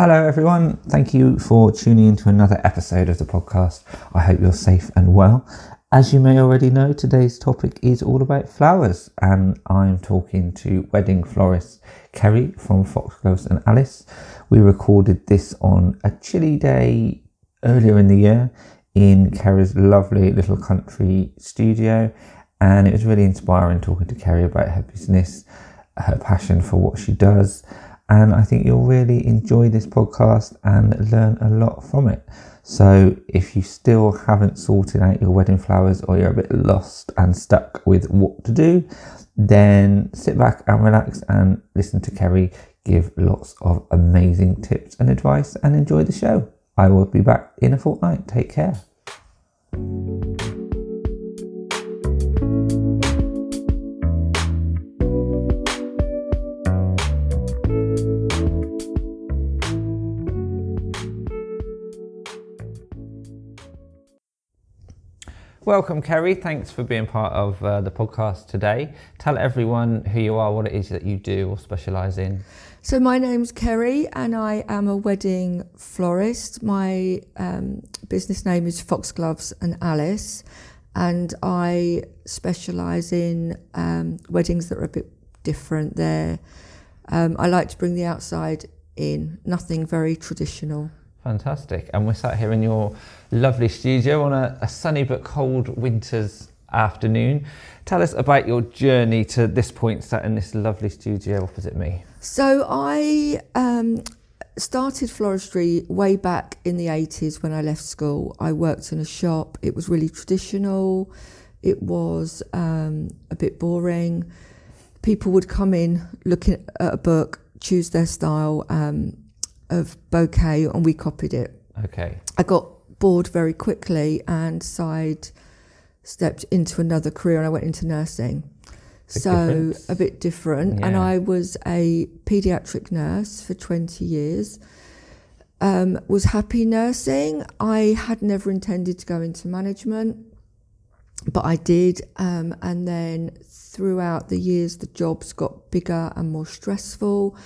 Hello everyone, thank you for tuning into another episode of the podcast. I hope you're safe and well. As you may already know, today's topic is all about flowers, and I'm talking to wedding florist Kerry from Foxgloves and Alice. We recorded this on a chilly day earlier in the year in Kerry's lovely little country studio, and it was really inspiring talking to Kerry about her business, her passion for what she does. And I think you'll really enjoy this podcast and learn a lot from it. So if you still haven't sorted out your wedding flowers, or you're a bit lost and stuck with what to do, then sit back and relax and listen to Kerry give lots of amazing tips and advice, and enjoy the show. I will be back in a fortnight. Take care. Welcome, Kerry. Thanks for being part of the podcast today. Tell everyone who you are, what it is that you do or specialise in. So my name's Kerry and I am a wedding florist. My business name is Foxgloves and Alice, and I specialise in weddings that are a bit different. I like to bring the outside in, nothing very traditional. Fantastic. And we're sat here in your lovely studio on a sunny but cold winter's afternoon. Tell us about your journey to this point, sat in this lovely studio opposite me. So I started floristry way back in the 80s when I left school. I worked in a shop. It was really traditional. It was a bit boring. People would come in looking at a book, choose their style of bouquet, and we copied it. Okay. I got bored very quickly and stepped into another career, and I went into nursing. A bit different. Yeah. And I was a paediatric nurse for 20 years. Was happy nursing. I had never intended to go into management, but I did. And then throughout the years, the jobs got bigger and more stressful.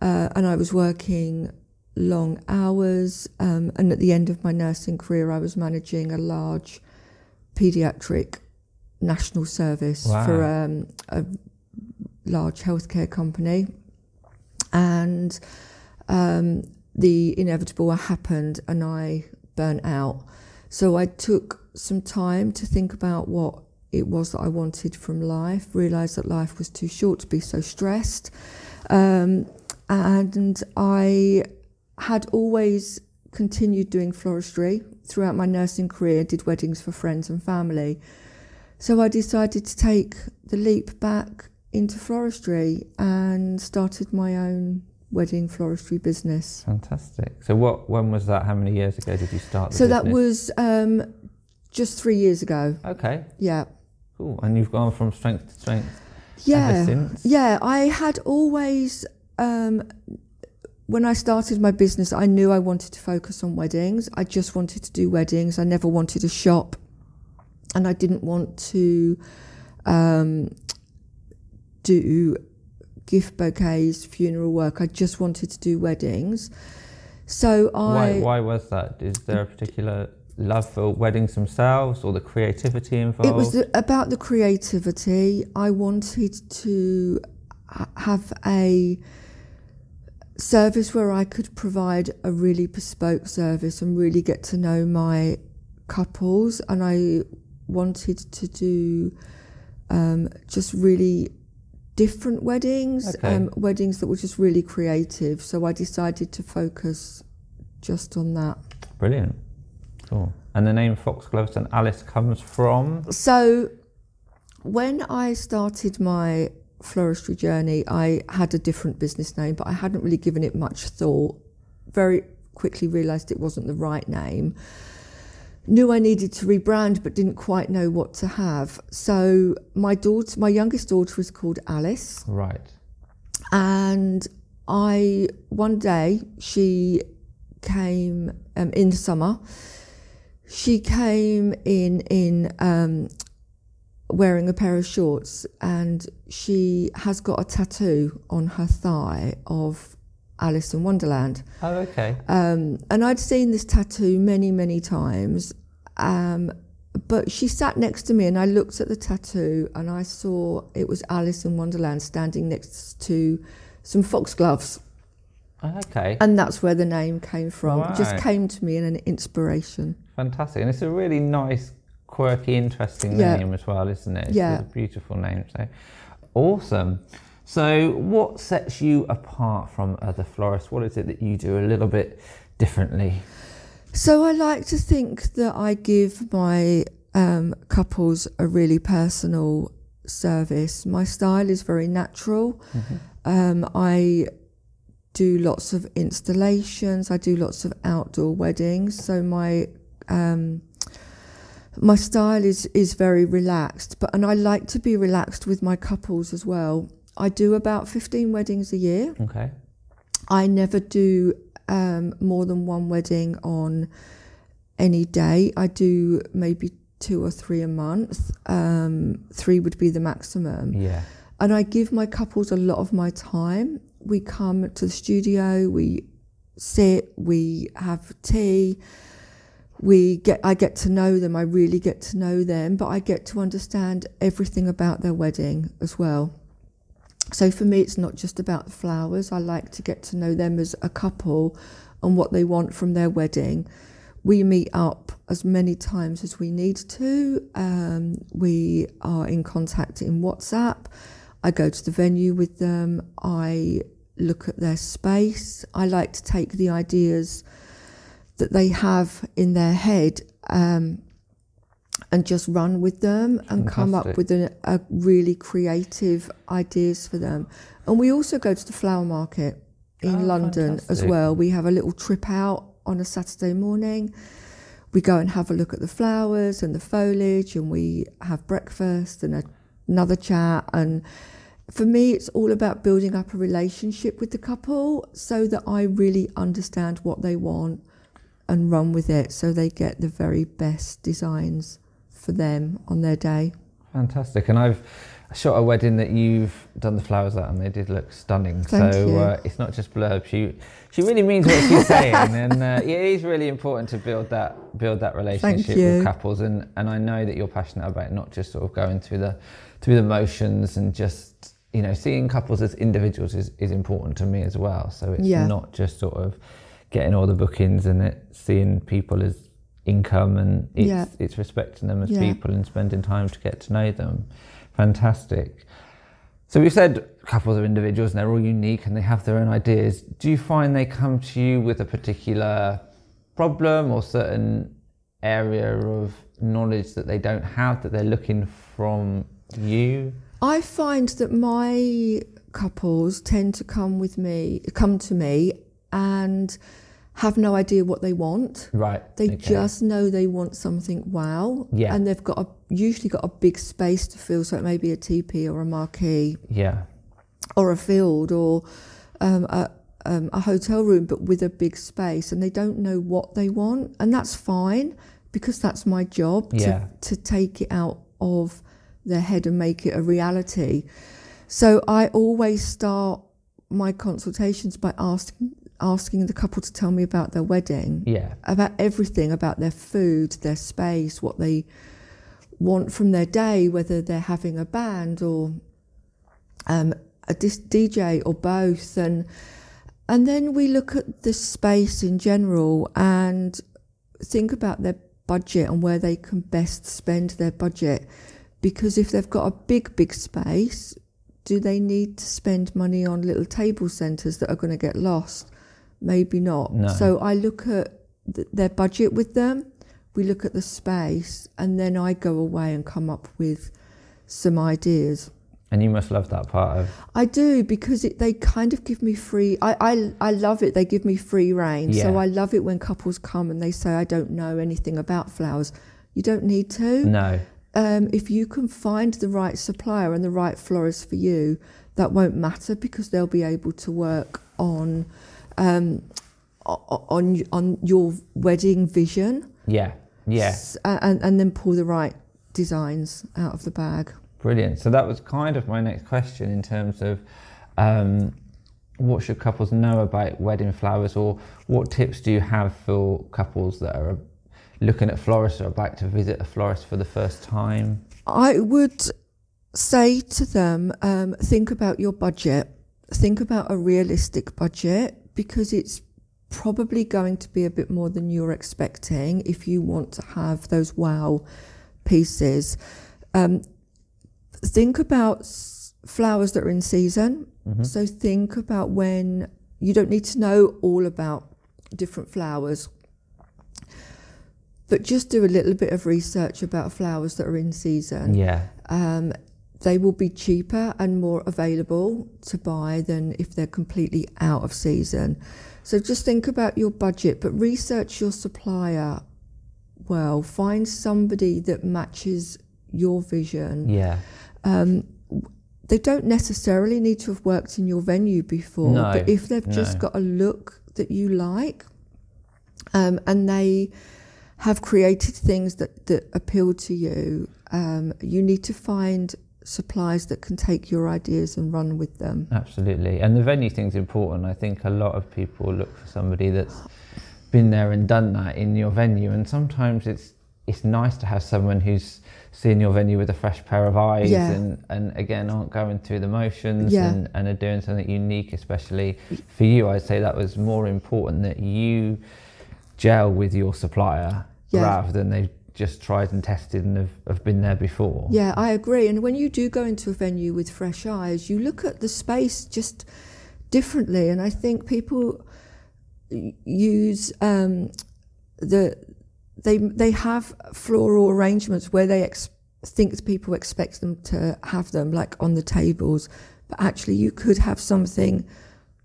And I was working long hours. And at the end of my nursing career, I was managing a large paediatric national service. Wow. For a large healthcare company. And the inevitable happened and I burnt out. So I took some time to think about what it was that I wanted from life, realised that life was too short to be so stressed. And I had always continued doing floristry throughout my nursing career, did weddings for friends and family. So I decided to take the leap back into floristry and started my own wedding floristry business. Fantastic. So when was that? How many years ago did you start the So business? that was just 3 years ago. Okay. Yeah. Cool. And you've gone from strength to strength ever since? Yeah, I had always... when I started my business, I knew I wanted to focus on weddings. I just wanted to do weddings. I never wanted a shop, and I didn't want to do gift bouquets, funeral work. I just wanted to do weddings. So Why was that? Is there a particular love for weddings themselves, or the creativity involved? It was about the creativity. I wanted to have a service where I could provide a really bespoke service and really get to know my couples, and I wanted to do just really different weddings, weddings that were just really creative. So I decided to focus just on that. Brilliant. Cool. And the name Foxgloves and Alice comes from? So when I started my floristry journey, I had a different business name, but I hadn't really given it much thought. Very quickly realised it wasn't the right name. Knew I needed to rebrand, but didn't quite know what to have. So my youngest daughter was called Alice. Right. And one day she came in the summer. She came in wearing a pair of shorts, and she has got a tattoo on her thigh of Alice in Wonderland. Oh, okay. And I'd seen this tattoo many, many times. But she sat next to me and I looked at the tattoo and I saw it was Alice in Wonderland standing next to some foxgloves. Okay. And that's where the name came from. Right. It just came to me in an inspiration. Fantastic. And it's a really nice, quirky, interesting name as well, isn't it? It's a beautiful name. So awesome. So what sets you apart from other florists? What is it that you do a little bit differently? So I like to think that I give my couples a really personal service. My style is very natural. I do lots of installations. I do lots of outdoor weddings. So my style is very relaxed. And I like to be relaxed with my couples as well. I do about 15 weddings a year. Okay. I never do more than one wedding on any day. I do maybe 2 or 3 a month. 3 would be the maximum. Yeah. And I give my couples a lot of my time. We come to the studio, we sit, we have tea, I get to know them, I really get to know them, but I get to understand everything about their wedding as well. So for me, it's not just about the flowers. I like to get to know them as a couple and what they want from their wedding. We meet up as many times as we need to. We are in contact in WhatsApp. I go to the venue with them. I look at their space. I like to take the ideas that they have in their head and just run with them and come up with a really creative ideas for them. And we also go to the flower market in London as well. We have a little trip out on a Saturday morning. We go and have a look at the flowers and the foliage, and we have breakfast and another chat. And for me, it's all about building up a relationship with the couple so that I really understand what they want and run with it so they get the very best designs for them on their day. Fantastic. And I've shot a wedding that you've done the flowers at, and they did look stunning. Thank you. It's not just blurb. She really means what she's saying, and it is really important to build that relationship with couples. And I know that you're passionate about not just sort of going through the motions, and just seeing couples as individuals is important to me as well. So it's not just sort of getting all the bookings and seeing people as income, and it's respecting them as people and spending time to get to know them. Fantastic. So we've said couples are individuals and they're all unique and they have their own ideas. Do you find they come to you with a particular problem or certain area of knowledge that they don't have that they're looking from you? I find that my couples tend to come to me and have no idea what they want. Right. They just know they want something wow. Yeah. And they've usually got a big space to fill, so it may be a teepee or a marquee. Yeah. Or a field or a hotel room, but with a big space, and they don't know what they want. And that's fine, because that's my job to take it out of their head and make it a reality. So I always start my consultations by asking the couple to tell me about their wedding, about everything, about their food, their space, what they want from their day, whether they're having a band or a DJ or both, and then we look at the space in general and think about their budget and where they can best spend their budget. Because if they've got a big space, do they need to spend money on little table centres that are going to get lost? Maybe not. No. So I look at their budget with them, we look at the space, and then I go away and come up with some ideas. And you must love that part of... I do, because they kind of give me free... I love it, they give me free rein. So I love it when couples come and they say, I don't know anything about flowers. You don't need to. No. If you can find the right supplier and the right florist for you, that won't matter, because they'll be able to work on your wedding vision. Yeah. And then pull the right designs out of the bag. Brilliant. So that was kind of my next question in terms of what should couples know about wedding flowers, or what tips do you have for couples that are looking at florists or about to visit a florist for the first time? I would say to them, think about your budget. Think about a realistic budget, because it's probably going to be a bit more than you're expecting if you want to have those wow pieces. Think about flowers that are in season. So think about when you don't need to know all about different flowers, but just do a little bit of research about flowers that are in season. They will be cheaper and more available to buy than if they're completely out of season. So just think about your budget, but research your supplier well. Find somebody that matches your vision. They don't necessarily need to have worked in your venue before, but if they've just got a look that you like, and they have created things that appeal to you, you need to find suppliers that can take your ideas and run with them. Absolutely. And the venue thing's important. I think a lot of people look for somebody that's been there and done that in your venue, and sometimes it's nice to have someone who's seeing your venue with a fresh pair of eyes, and again aren't going through the motions, and are doing something unique. Especially for you, I'd say that was more important, that you gel with your supplier rather than they've just tried and tested and have been there before. Yeah, I agree. And when you do go into a venue with fresh eyes, you look at the space just differently. And I think people use they have floral arrangements where they think people expect them to have them, like on the tables, but actually you could have something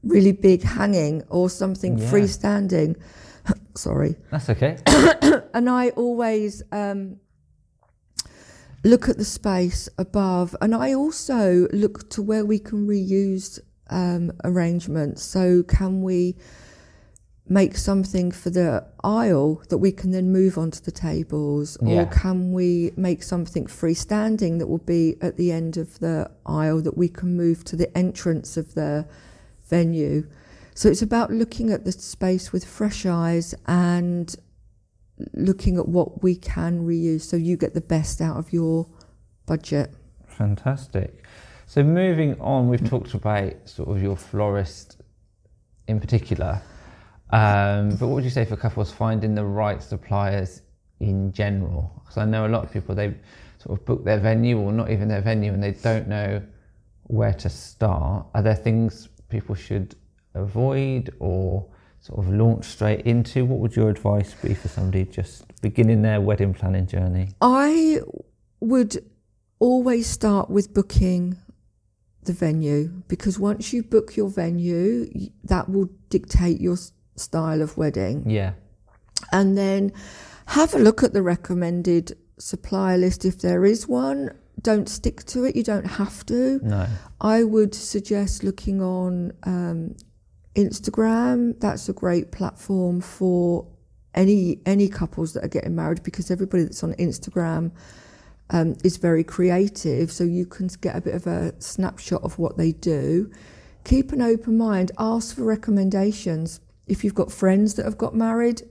really big hanging or something freestanding. Sorry. That's okay. And I always look at the space above, and I also look to where we can reuse arrangements. So can we make something for the aisle that we can then move onto the tables, or can we make something freestanding that will be at the end of the aisle that we can move to the entrance of the venue? So it's about looking at the space with fresh eyes and looking at what we can reuse, so you get the best out of your budget. Fantastic. So moving on, we've talked about sort of your florist in particular, but what would you say for couples finding the right suppliers in general? Because I know a lot of people, they sort of book their venue, or not even their venue, and they don't know where to start. Are there things people should avoid or sort of launch straight into? What would your advice be for somebody just beginning their wedding planning journey? I would always start with booking the venue, because once you book your venue, that will dictate your style of wedding. And then have a look at the recommended supplier list if there is one. Don't stick to it, you don't have to. I would suggest looking on Instagram. That's a great platform for any couples that are getting married, because everybody that's on Instagram is very creative, so you can get a bit of a snapshot of what they do. Keep an open mind, ask for recommendations. If you've got friends that have got married,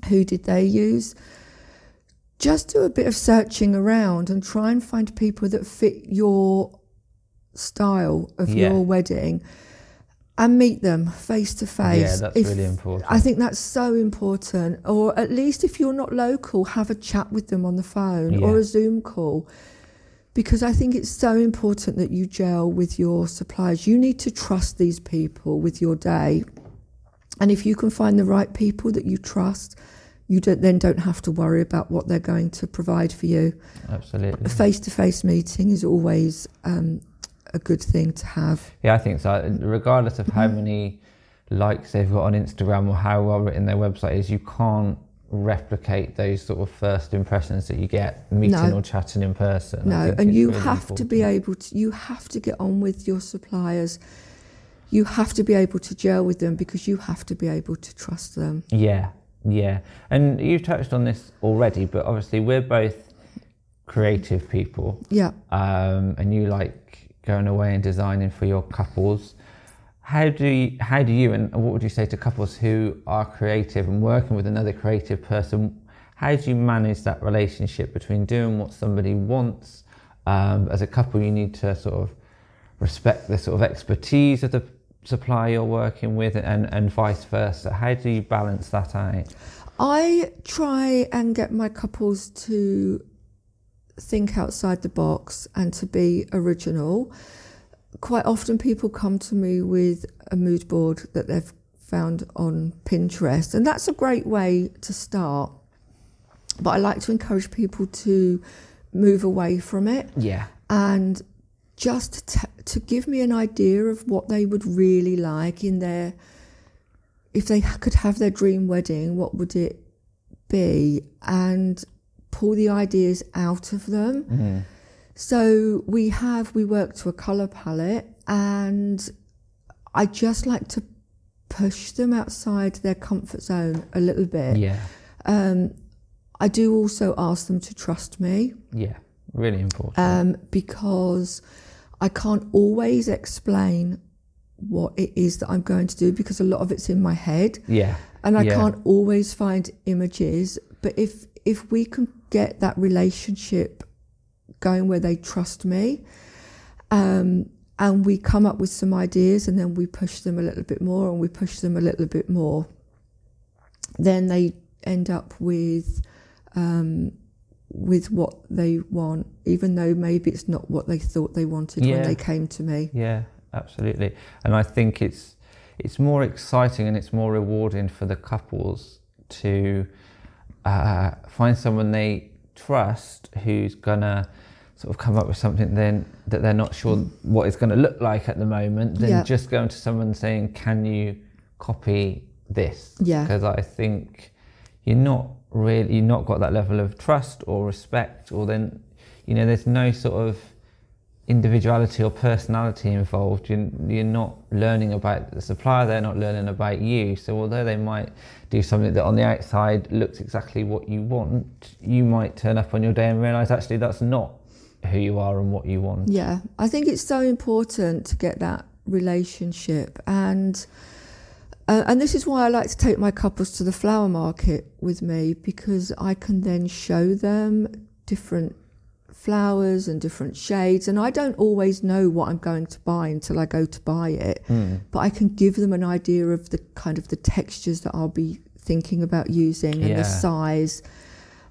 who did they use? Just do a bit of searching around and try and find people that fit your style of your wedding, and meet them face to face. That's really important. I think that's so important. Or at least if you're not local, have a chat with them on the phone or a Zoom call, because I think it's so important that you gel with your suppliers. You need to trust these people with your day. And if you can find the right people that you trust, you don't have to worry about what they're going to provide for you. Absolutely. A face-to-face meeting is always a good thing to have. I think so. Regardless of how many likes they've got on Instagram or how well written their website is, you can't replicate those sort of first impressions that you get meeting or chatting in person. And you have to be able to, you have to get on with your suppliers. You have to be able to gel with them, because you have to be able to trust them. And you've touched on this already, but obviously we're both creative people. And you like going away and designing for your couples. How do you, and what would you say to couples who are creative and working with another creative person? How do you manage that relationship between doing what somebody wants? As a couple, you need to sort of respect the sort of expertise of the supplier you're working with, and vice versa. How do you balance that out? I try and get my couples to think outside the box and to be original. Quite often people come to me with a mood board that they've found on Pinterest, and that's a great way to start. But I like to encourage people to move away from it. Yeah. And just to give me an idea of what they would really like in their, if they could have their dream wedding, what would it be? And pull the ideas out of them. Mm-hmm. So we work to a colour palette, and I just like to push them outside their comfort zone a little bit. Yeah. I do also ask them to trust me. Yeah, really important. Because I can't always explain what it is that I'm going to do, because a lot of it's in my head. Yeah. And I can't always find images. But if we can get that relationship going where they trust me, and we come up with some ideas, and then we push them a little bit more, and we push them a little bit more, then they end up with what they want, even though maybe it's not what they thought they wanted when they came to me. Yeah, absolutely. And I think it's more exciting and it's more rewarding for the couples to find someone they trust who's gonna sort of come up with something then that they're not sure what it's going to look like at the moment, than just going to someone saying, can you copy this? Because I think you're not got that level of trust or respect, or then, there's no sort of individuality or personality involved. You're not learning about the supplier, they're not learning about you. So although they might do something that on the outside looks exactly what you want, you might turn up on your day and realise actually that's not who you are and what you want. Yeah, I think it's so important to get that relationship, and this is why I like to take my couples to the flower market with me, because I can then show them different flowers and different shades, and I don't always know what I'm going to buy until I go to buy it, but I can give them an idea of the kind of the textures that I'll be thinking about using and the size,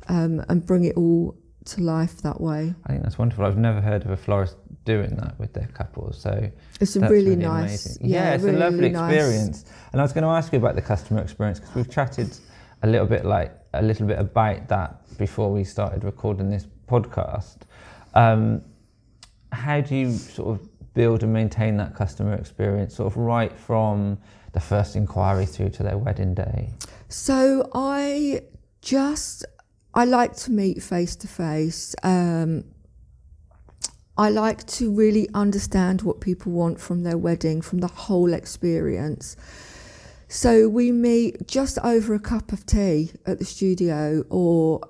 and bring it all to life that way. I think that's wonderful. I've never heard of a florist doing that with their couples, so it's really nice. Amazing. Yeah, it's really, a lovely experience. And I was going to ask you about the customer experience, because we've chatted a little bit about that before we started recording this podcast. How do you sort of build and maintain that customer experience, sort of right from the first inquiry through to their wedding day? So I like to meet face to face. I like to really understand what people want from their wedding, from the whole experience. So we meet just over a cup of tea at the studio, or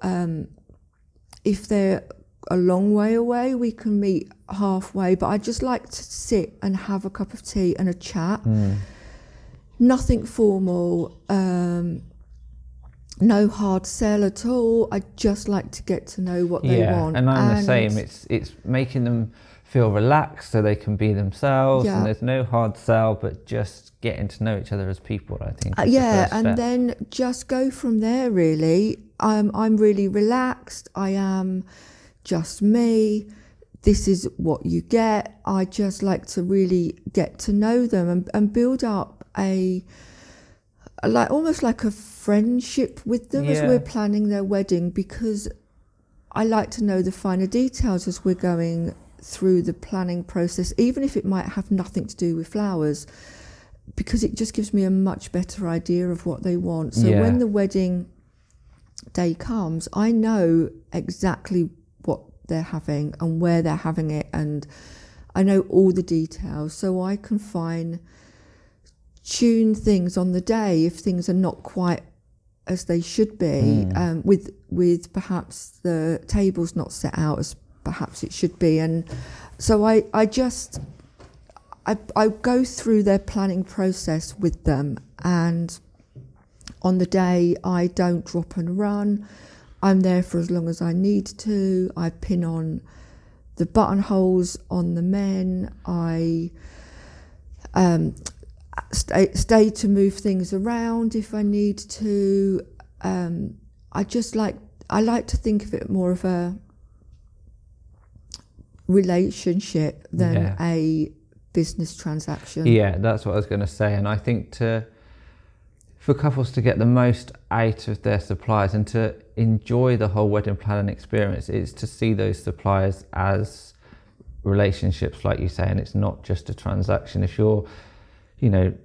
if they're a long way away, we can meet halfway. But I just like to sit and have a cup of tea and a chat. Nothing formal. No hard sell at all. I just like to get to know what they want. And I'm the same. It's making them feel relaxed so they can be themselves, and there's no hard sell, but just getting to know each other as people, I think. And then just go from there, really. I'm really relaxed. I am just me. This is what you get. I just like to really get to know them and build up almost like a friendship with them as we're planning their wedding, because I like to know the finer details as we're going through the planning process, even if it might have nothing to do with flowers, because it just gives me a much better idea of what they want. So when the wedding day comes, I know exactly what they're having and where they're having it, and I know all the details, so I can tune things on the day if things are not quite as they should be, with perhaps the table's not set out as perhaps it should be. And so I I go through their planning process with them, and on the day I don't drop and run. I'm there for as long as I need to. I pin on the buttonholes on the men. I stay to move things around if I need to. I like to think of it more of a relationship than a business transaction. Yeah, that's what I was going to say. And I think for couples to get the most out of their suppliers and to enjoy the whole wedding planning experience is to see those suppliers as relationships, like you say, and it's not just a transaction. If you're,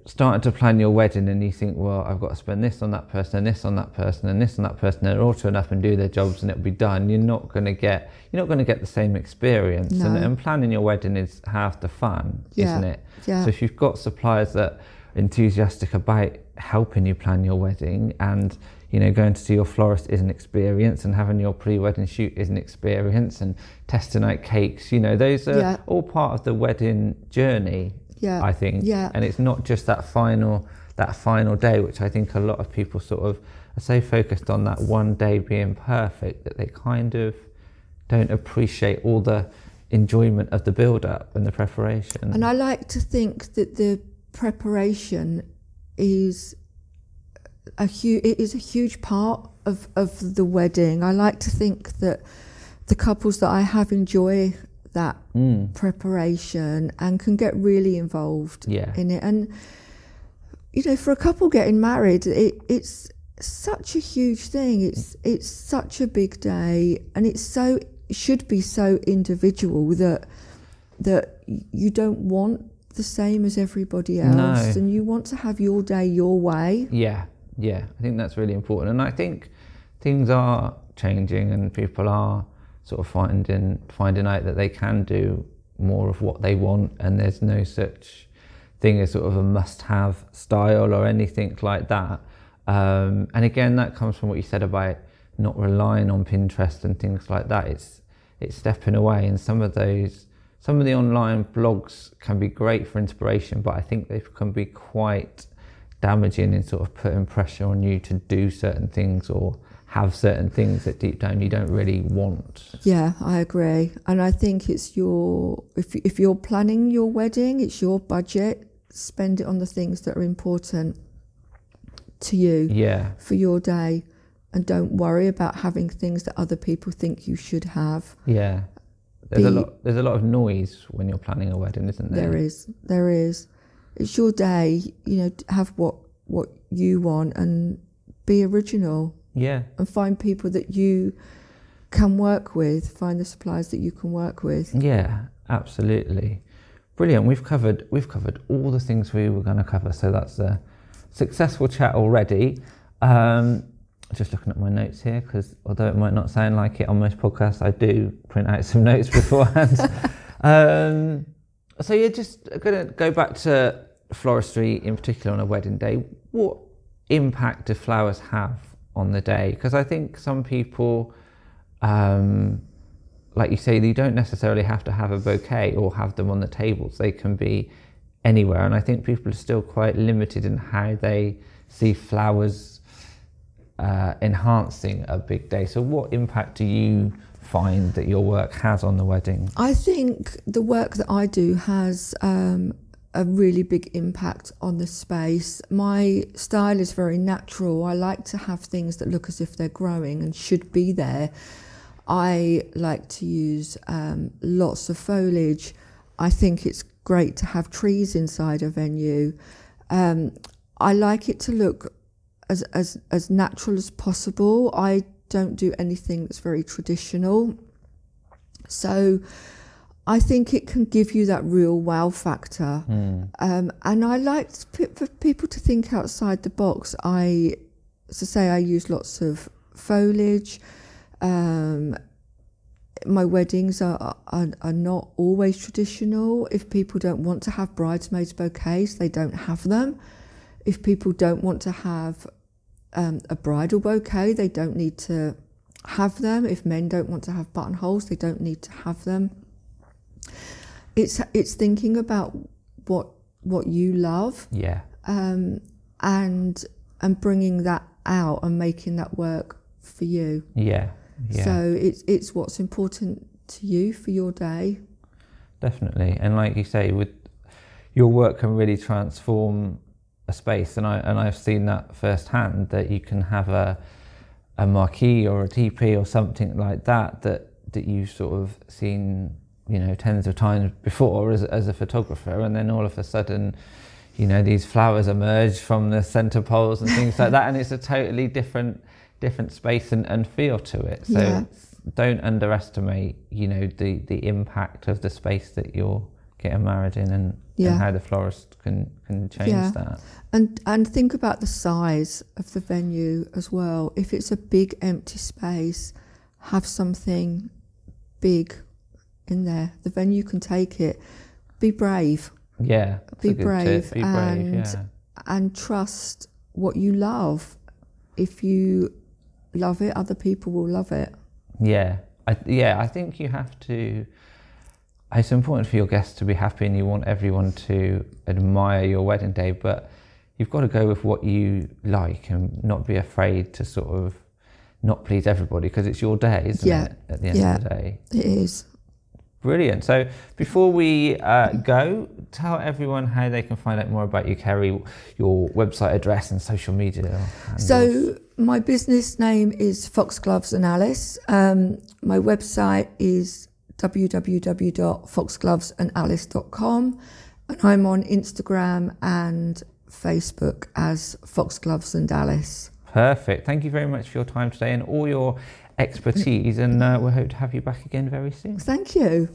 starting to plan your wedding and you think, well, I've got to spend this on that person and this on that person and this on that person, and all turn up and do their jobs and it'll be done, you're not going to get the same experience. No. And planning your wedding is half the fun, isn't it? Yeah. So if you've got suppliers that are enthusiastic about helping you plan your wedding, and going to see your florist is an experience, and having your pre-wedding shoot is an experience, and testing out cakes, those are all part of the wedding journey. I think. And it's not just that final day, which I think a lot of people sort of are so focused on that one day being perfect that they kind of don't appreciate all the enjoyment of the build-up and the preparation. And I like to think that the preparation is a huge part of the wedding. I like to think that the couples that I have enjoy that preparation and can get really involved in it. And for a couple getting married, it's such a huge thing. It's such a big day, and it should be so individual that you don't want the same as everybody else, and you want to have your day your way. Yeah, I think that's really important. And I think things are changing, and people are sort of finding out that they can do more of what they want, and there's no such thing as sort of a must-have style or anything like that. And again, that comes from what you said about not relying on Pinterest and things like that. It's stepping away, and some of the online blogs can be great for inspiration, but I think they can be quite damaging in sort of putting pressure on you to do certain things or have certain things that deep down you don't really want. Yeah, I agree. And I think it's if you're planning your wedding, it's your budget, spend it on the things that are important to you for your day, and don't worry about having things that other people think you should have. Yeah. There's a lot of noise when you're planning a wedding, isn't there? There is. It's your day, have what you want and be original. Yeah. And find people that you can work with, find the suppliers that you can work with. Yeah, absolutely. Brilliant. We've covered all the things we were going to cover, so that's a successful chat already. Just looking at my notes here, because although it might not sound like it on most podcasts, I do print out some notes beforehand. So you're just going to go back to floristry in particular on a wedding day. What impact do flowers have on the day? Because I think some people, like you say, you don't necessarily have to have a bouquet or have them on the tables. They can be anywhere. And I think people are still quite limited in how they see flowers enhancing a big day. So what impact do you find that your work has on the wedding? I think the work that I do has a really big impact on the space. My style is very natural. I like to have things that look as if they're growing and should be there. I like to use lots of foliage. I think it's great to have trees inside a venue. I like it to look as natural as possible. I don't do anything that's very traditional. So I think it can give you that real wow factor. And I like for people to think outside the box. I use lots of foliage. My weddings are not always traditional. If people don't want to have bridesmaids bouquets, they don't have them. If people don't want to have a bridal bouquet, they don't need to have them. If men don't want to have buttonholes, they don't need to have them. It's thinking about what you love. Yeah. And bringing that out and making that work for you. Yeah. Yeah. So it's what's important to you for your day. Definitely. And like you say, with your work can really transform a space, and I've seen that firsthand, that you can have a marquee or a TP or something like that you've sort of seen, you know, tens of times before as a photographer, and then all of a sudden, you know, these flowers emerge from the centre poles and things like that, and it's a totally different space and feel to it. So don't underestimate, you know, the impact of the space that you're getting married in, and how the florist can change that. And think about the size of the venue as well. If it's a big empty space, have something big in there. The venue can take it. Be brave. Yeah. Be brave, and trust what you love. If you love it, other people will love it. Yeah. I think you have to. It's important for your guests to be happy, and you want everyone to admire your wedding day, but you've got to go with what you like and not be afraid to sort of not please everybody, because it's your day, isn't it, at the end of the day? It is. Brilliant. So before we go, tell everyone how they can find out more about you, Kerry, your website address and social media handles. So my business name is Foxgloves and Alice. My website is www.foxglovesandalice.com, and I'm on Instagram and Facebook as Foxgloves and Alice. Perfect. Thank you very much for your time today and all your expertise, and we hope to have you back again very soon. Thank you.